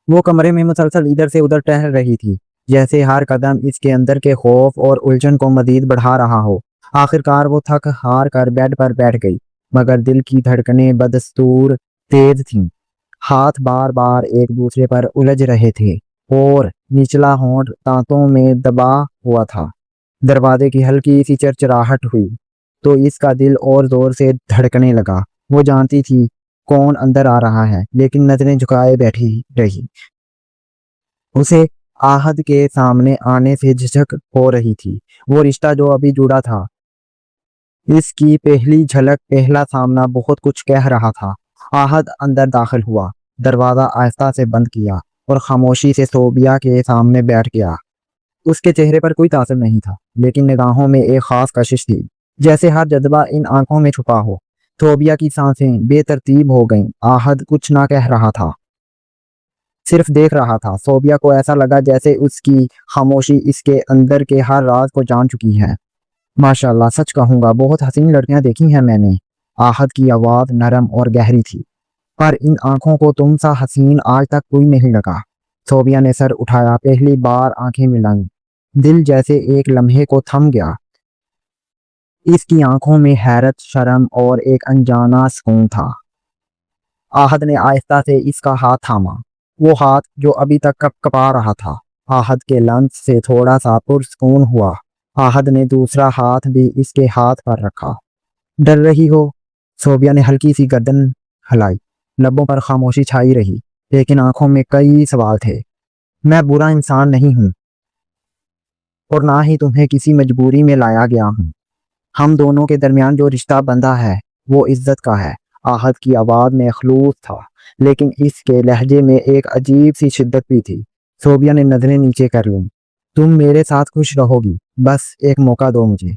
وہ کمرے میں مسلسل ادھر سے ادھر ٹہل رہی تھی، جیسے ہر قدم اس کے اندر کے خوف اور الجھن کو مزید بڑھا رہا ہو۔ آخرکار وہ تھک ہار کر بیڈ پر بیٹھ گئی، مگر دل کی دھڑکنیں بدستور تیز تھیں۔ ہاتھ بار بار ایک دوسرے پر الجھ رہے تھے اور نچلا ہونٹ دانتوں میں دبا ہوا تھا۔ دروازے کی ہلکی سی چرچراہٹ ہوئی تو اس کا دل اور زور سے دھڑکنے لگا۔ وہ جانتی تھی کون اندر آ رہا ہے، لیکن نظریں جھکائے بیٹھی رہی۔ اسے آہد کے سامنے آنے سے جھجک ہو رہی تھی۔ وہ رشتہ جو ابھی جڑا تھا، اس کی پہلی جھلک، پہلا سامنا بہت کچھ کہہ رہا تھا۔ آہد اندر داخل ہوا، دروازہ آہستہ سے بند کیا اور خاموشی سے صوبیہ کے سامنے بیٹھ گیا۔ اس کے چہرے پر کوئی تاثر نہیں تھا، لیکن نگاہوں میں ایک خاص کشش تھی، جیسے ہر جذبہ ان آنکھوں میں چھپا ہو۔ صوبیہ کی سانسیں بے ترتیب ہو گئیں۔ آہد کچھ نہ کہہ رہا تھا، صرف دیکھ رہا تھا۔ صوبیہ کو ایسا لگا جیسے اس کی خاموشی اس کے اندر کے ہر راز کو جان چکی ہے۔ ماشاءاللہ، سچ کہوں گا بہت حسین لڑکیاں دیکھی ہیں میں نے۔ آہد کی آواز نرم اور گہری تھی، پر ان آنکھوں کو تم سا حسین آج تک کوئی نہیں لگا۔ صوبیہ نے سر اٹھایا، پہلی بار آنکھیں ملائیں۔ دل جیسے ایک لمحے کو تھم گیا۔ اس کی آنکھوں میں حیرت، شرم اور ایک انجانا سکون تھا۔ آہد نے آہستہ سے اس کا ہاتھ تھاما، وہ ہاتھ جو ابھی تک کپ کپا رہا تھا۔ آہد کے لمس سے تھوڑا سا پرسکون ہوا۔ آہد نے دوسرا ہاتھ بھی اس کے ہاتھ پر رکھا۔ ڈر رہی ہو؟ صوبیہ نے ہلکی سی گردن ہلائی۔ لبوں پر خاموشی چھائی رہی، لیکن آنکھوں میں کئی سوال تھے۔ میں برا انسان نہیں ہوں اور نہ ہی تمہیں کسی مجبوری میں لایا گیا ہوں۔ ہم دونوں کے درمیان جو رشتہ بندھا ہے وہ عزت کا ہے۔ آہد کی آواز میں خلوص تھا، لیکن اس کے لہجے میں ایک عجیب سی شدت بھی تھی۔ صوبیہ نے نظریں نیچے کر لیں۔ تم میرے ساتھ خوش رہو گی، بس ایک موقع دو مجھے۔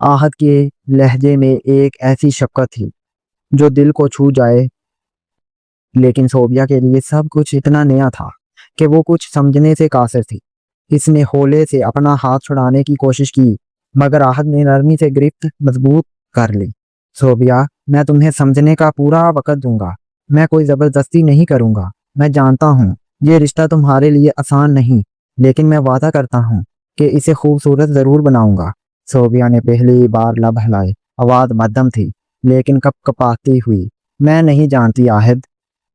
آہد کے لہجے میں ایک ایسی شفقت تھی جو دل کو چھو جائے، لیکن صوبیہ کے لیے سب کچھ اتنا نیا تھا کہ وہ کچھ سمجھنے سے قاصر تھی۔ اس نے ہولے سے اپنا ہاتھ چھڑانے کی کوشش کی، مگر آہد نے نرمی سے گرفت مضبوط کر لی۔ صوبیہ، میں تمہیں سمجھنے کا پورا وقت دوں گا، میں کوئی زبردستی نہیں کروں گا۔ میں جانتا ہوں یہ رشتہ تمہارے لیے آسان نہیں، لیکن میں وعدہ کرتا ہوں کہ اسے خوبصورت ضرور بناؤں گا۔ صوبیہ نے پہلی بار لب ہلائے، آواز مدھم تھی لیکن کپ کپاتی ہوئی۔ میں نہیں جانتی آہد،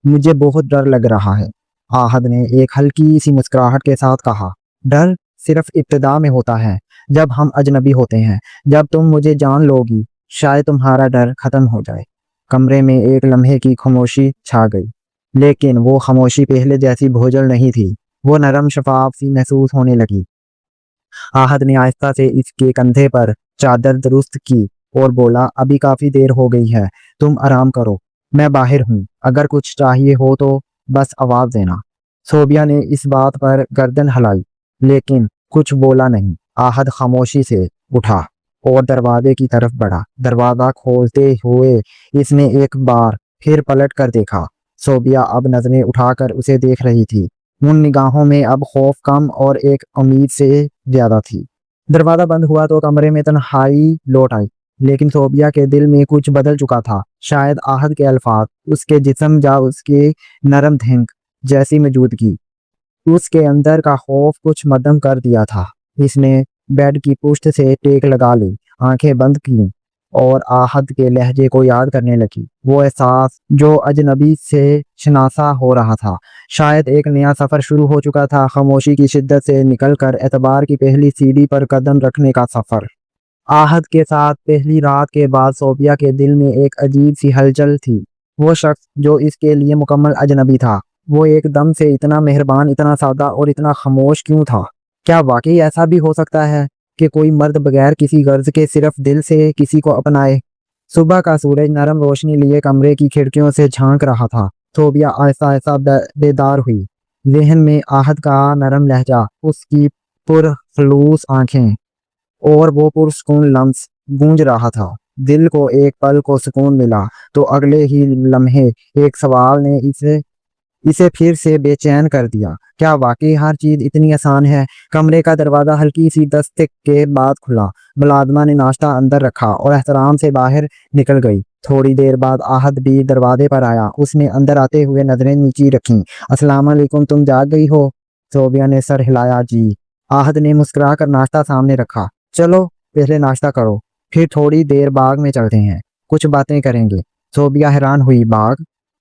مجھے بہت ڈر لگ رہا ہے۔ آہد نے ایک ہلکی سی مسکراہٹ کے ساتھ کہا، ڈر صرف ابتدا میں ہوتا ہے، جب ہم اجنبی ہوتے ہیں۔ جب تم مجھے جان لو گی، شاید تمہارا ڈر ختم ہو جائے۔ کمرے میں ایک لمحے کی خاموشی چھا گئی، لیکن وہ خاموشی پہلے جیسی بھوجل نہیں تھی، وہ نرم شفاف سی محسوس ہونے لگی۔ آہد نے آہستہ سے اس کے کندھے پر چادر درست کی اور بولا، ابھی کافی دیر ہو گئی ہے، تم آرام کرو، میں باہر ہوں، اگر کچھ چاہیے ہو تو بس آواز دینا۔ صوبیہ نے اس بات پر گردن ہلائی، لیکن کچھ بولا نہیں۔ آہد خاموشی سے اٹھا اور دروازے کی طرف بڑھا۔ دروازہ کھولتے ہوئے اس نے ایک بار پھر پلٹ کر دیکھا۔ صوبیہ اب نظریں اٹھا کر اسے دیکھ رہی تھی، ان نگاہوں میں اب خوف کم اور ایک امید سے زیادہ تھی۔ دروازہ بند ہوا تو کمرے میں تنہائی لوٹ آئی، لیکن صوبیہ کے دل میں کچھ بدل چکا تھا۔ شاید آہد کے الفاظ، اس کے جسم یا اس کے نرم دھنک جیسی موجودگی، اس کے اندر کا خوف کچھ مدھم کر دیا تھا۔ اس نے بیڈ کی پشت سے ٹیک لگا لی، آنکھیں بند کیں اور آہد کے لہجے کو یاد کرنے لگی۔ وہ احساس جو اجنبی سے شناسا ہو رہا تھا، شاید ایک نیا سفر شروع ہو چکا تھا، خاموشی کی شدت سے نکل کر اعتبار کی پہلی سیڑھی پر قدم رکھنے کا سفر۔ آہد کے ساتھ پہلی رات کے بعد صوبیہ کے دل میں ایک عجیب سی ہلچل تھی۔ وہ شخص جو اس کے لیے مکمل اجنبی تھا، وہ ایک دم سے اتنا مہربان، اتنا سادہ اور اتنا خاموش کیوں تھا؟ کیا واقعی ایسا بھی ہو سکتا ہے کہ کوئی مرد بغیر کسی غرض کے صرف دل سے کسی کو اپنائے؟ صبح کا سورج نرم روشنی لیے کمرے کی کھڑکیوں سے جھانک رہا تھا۔ صوبیہ آہستہ آہستہ بیدار ہوئی، ذہن میں آہد کا نرم لہجہ، اس کی پرخلوص آنکھیں اور وہ پرسکون لمس گونج رہا تھا۔ دل کو ایک پل کو سکون ملا تو اگلے ہی لمحے ایک سوال نے اسے پھر سے بے چین کر دیا۔ کیا واقعی ہر چیز اتنی آسان ہے؟ کمرے کا دروازہ ہلکی سی دستک کے بعد کھلا۔ ملازمہ نے ناشتہ اندر رکھا اور احترام سے باہر نکل گئی۔ تھوڑی دیر بعد آہد بھی دروازے پر آیا۔ اس نے اندر آتے ہوئے نظریں نیچی رکھیں۔ السلام علیکم، تم جاگ گئی ہو؟ صوبیہ نے سر ہلایا۔ جی۔ آہد نے مسکرا کر ناشتہ سامنے رکھا۔ چلو پہلے ناشتہ کرو، پھر تھوڑی دیر باغ میں چلتے ہیں، کچھ باتیں کریں گے۔ صوبیہ حیران ہوئی۔ باغ؟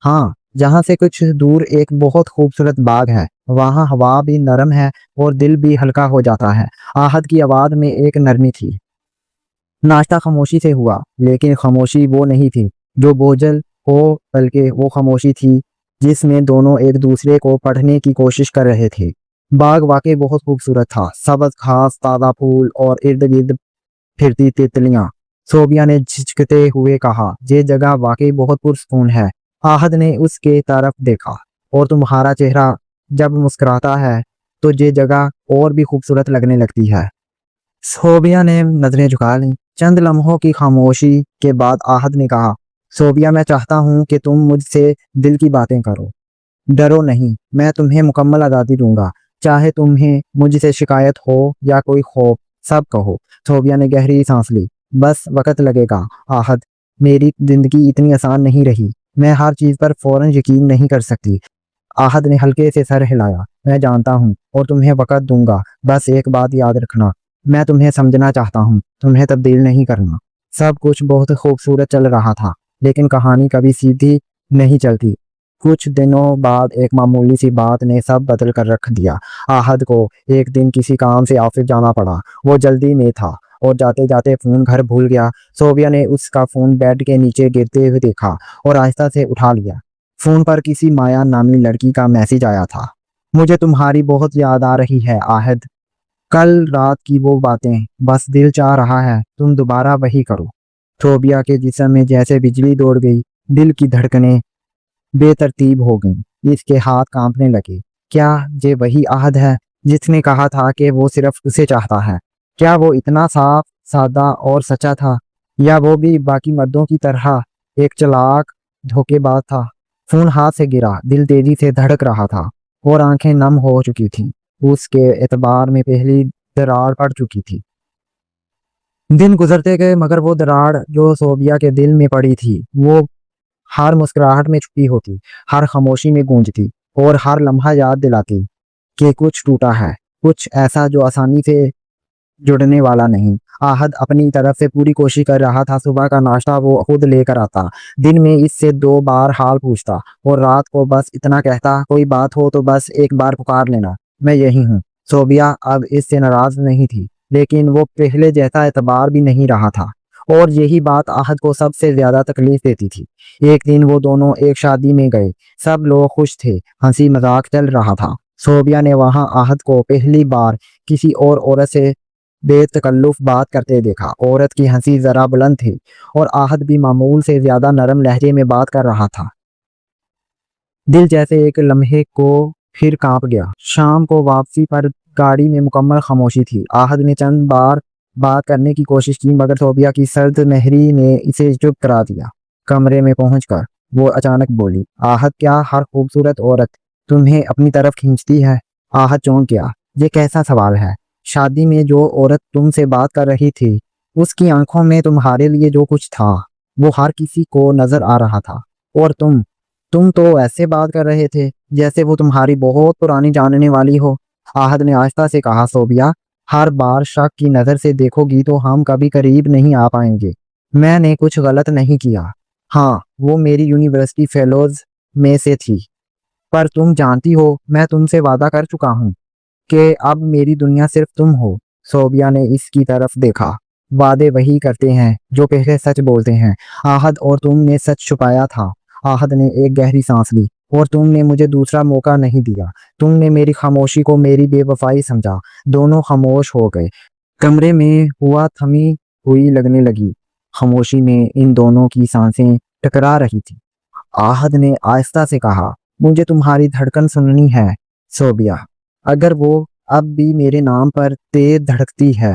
ہاں، جہاں سے کچھ دور ایک بہت خوبصورت باغ ہے، وہاں ہوا بھی نرم ہے اور دل بھی ہلکا ہو جاتا ہے۔ آہد کی آواز میں ایک نرمی تھی۔ ناشتہ خاموشی سے ہوا، لیکن خاموشی وہ نہیں تھی جو بوجھل ہو، بلکہ وہ خاموشی تھی جس میں دونوں ایک دوسرے کو پڑھنے کی کوشش کر رہے تھے۔ باغ واقعی بہت خوبصورت تھا، سبز گھاس، تازہ پھول اور ارد گرد پھرتی تتلیاں۔ صوبیہ نے جھجکتے ہوئے کہا، یہ جگہ واقعی بہت پرسکون ہے۔ آہد نے اس کے طرف دیکھا۔ اور تمہارا چہرہ جب مسکراتا ہے تو یہ جگہ اور بھی خوبصورت لگنے لگتی ہے۔ صوبیہ نے نظریں جھکا لیں۔ چند لمحوں کی خاموشی کے بعد آہد نے کہا، صوبیہ میں چاہتا ہوں کہ تم مجھ سے دل کی باتیں کرو۔ ڈرو نہیں، میں تمہیں مکمل آزادی دوں گا، چاہے تمہیں مجھ سے شکایت ہو یا کوئی خوف، سب کہو۔ صوبیہ نے گہری سانس لی۔ بس وقت لگے گا آہد، میری زندگی اتنی آسان نہیں رہی، میں ہر چیز پر فوراً یقین نہیں کر سکتی۔ آہد نے ہلکے سے سر ہلایا۔ میں جانتا ہوں اور تمہیں وقت دوں گا، بس ایک بات یاد رکھنا، میں تمہیں سمجھنا چاہتا ہوں، تمہیں تبدیل نہیں کرنا۔ سب کچھ بہت خوبصورت چل رہا تھا، لیکن کہانی کبھی سیدھی نہیں چلتی۔ کچھ دنوں بعد ایک معمولی سی بات نے سب بدل کر رکھ دیا۔ آہد کو ایک دن کسی کام سے آفس جانا پڑا۔ وہ جلدی میں تھا اور جاتے جاتے فون گھر بھول گیا۔ صوبیہ نے اس کا فون بیڈ کے نیچے گرتے ہوئے دیکھا اور آہستہ سے اٹھا لیا۔ فون پر کسی مایا نامی لڑکی کا میسج آیا تھا۔ مجھے تمہاری بہت یاد آ رہی ہے آہد، کل رات کی وہ باتیں، بس دل چاہ رہا ہے تم دوبارہ وہی کرو۔ صوبیہ کے جسم میں جیسے بجلی دوڑ گئی، دل کی دھڑکنیں بے ترتیب ہو گئیں، اس کے ہاتھ کانپنے لگے۔ کیا یہ وہی آہد ہے جس نے کہا تھا کہ وہ صرف اسے چاہتا ہے؟ کیا وہ اتنا صاف، سادہ اور سچا تھا، یا وہ بھی باقی مردوں کی طرح ایک چلاک دھوکے باز تھا؟ فون ہاتھ سے گرا، دل تیزی سے دھڑک رہا تھا اور آنکھیں نم ہو چکی تھیں۔ اس کے اعتبار میں پہلی دراڑ پڑ چکی تھی۔ دن گزرتے گئے، مگر وہ دراڑ جو صوبیہ کے دل میں پڑی تھی، وہ ہر مسکراہٹ میں چھپی ہوتی، ہر خاموشی میں گونجتی اور ہر لمحہ یاد دلاتی کہ کچھ ٹوٹا ہے، کچھ ایسا جو آسانی سے جڑنے والا نہیں۔ آہد اپنی طرف سے پوری کوشش کر رہا تھا۔ صبح کا ناشتہ وہ خود لے کر آتا، دن میں اس سے 2 بار حال پوچھتا اور رات کو بس اتنا کہتا، کوئی بات ہو تو بس ایک بار پکار لینا، میں یہی ہوں۔ صوبیہ اب اس سے ناراض نہیں تھی، لیکن وہ پہلے جیسا اعتبار بھی نہیں رہا تھا، اور یہی بات آہد کو سب سے زیادہ تکلیف دیتی تھی۔ ایک دن وہ دونوں ایک شادی میں گئے، سب لوگ خوش تھے، ہنسی مذاق چل رہا تھا۔ صوبیہ نے وہاں آہد کو پہلی بار کسی اور عورت سے بے تکلف بات کرتے دیکھا۔ عورت کی ہنسی ذرا بلند تھی اور آہد بھی معمول سے زیادہ نرم لہجے میں بات کر رہا تھا۔ دل جیسے ایک لمحے کو پھر کانپ گیا۔ شام کو واپسی پر گاڑی میں مکمل خاموشی تھی۔ آہد نے چند بار بات کرنے کی کوشش کی، مگر صوبیہ کی سرد مہری نے اسے چپ کرا دیا۔ کمرے میں پہنچ کر وہ اچانک بولی، آہد، کیا ہر خوبصورت عورت تمہیں اپنی طرف کھینچتی ہے؟ آہد چونک گیا۔ یہ کیسا سوال ہے؟ شادی میں جو عورت تم سے بات کر رہی تھی، اس کی آنکھوں میں تمہارے لیے جو کچھ تھا وہ ہر کسی کو نظر آ رہا تھا، اور تم تو ایسے بات کر رہے تھے جیسے وہ تمہاری بہت پرانی جاننے والی ہو۔ آہد نے آہستہ سے کہا، صوبیہ، ہر بار شک کی نظر سے دیکھو گی تو ہم کبھی قریب نہیں آ پائیں گے۔ میں نے کچھ غلط نہیں کیا، ہاں وہ میری یونیورسٹی فیلوز میں سے تھی، پر تم جانتی ہو میں تم سے وعدہ کر چکا ہوں کہ اب میری دنیا صرف تم ہو۔ صوبیہ نے اس کی طرف دیکھا۔ وعدے وہی کرتے ہیں جو پہلے سچ بولتے ہیں آہد، اور تم نے سچ چھپایا تھا۔ آہد نے ایک گہری سانس لی۔ اور تم نے مجھے دوسرا موقع نہیں دیا، تم نے میری خاموشی کو میری بے وفائی سمجھا۔ دونوں خاموش ہو گئے۔ کمرے میں ہوا تھمی ہوئی لگنے لگی۔ خاموشی میں ان دونوں کی سانسیں ٹکرا رہی تھی۔ آہد نے آہستہ سے کہا، مجھے تمہاری دھڑکن سننی ہے صوبیہ، اگر وہ اب بھی میرے نام پر تیز دھڑکتی ہے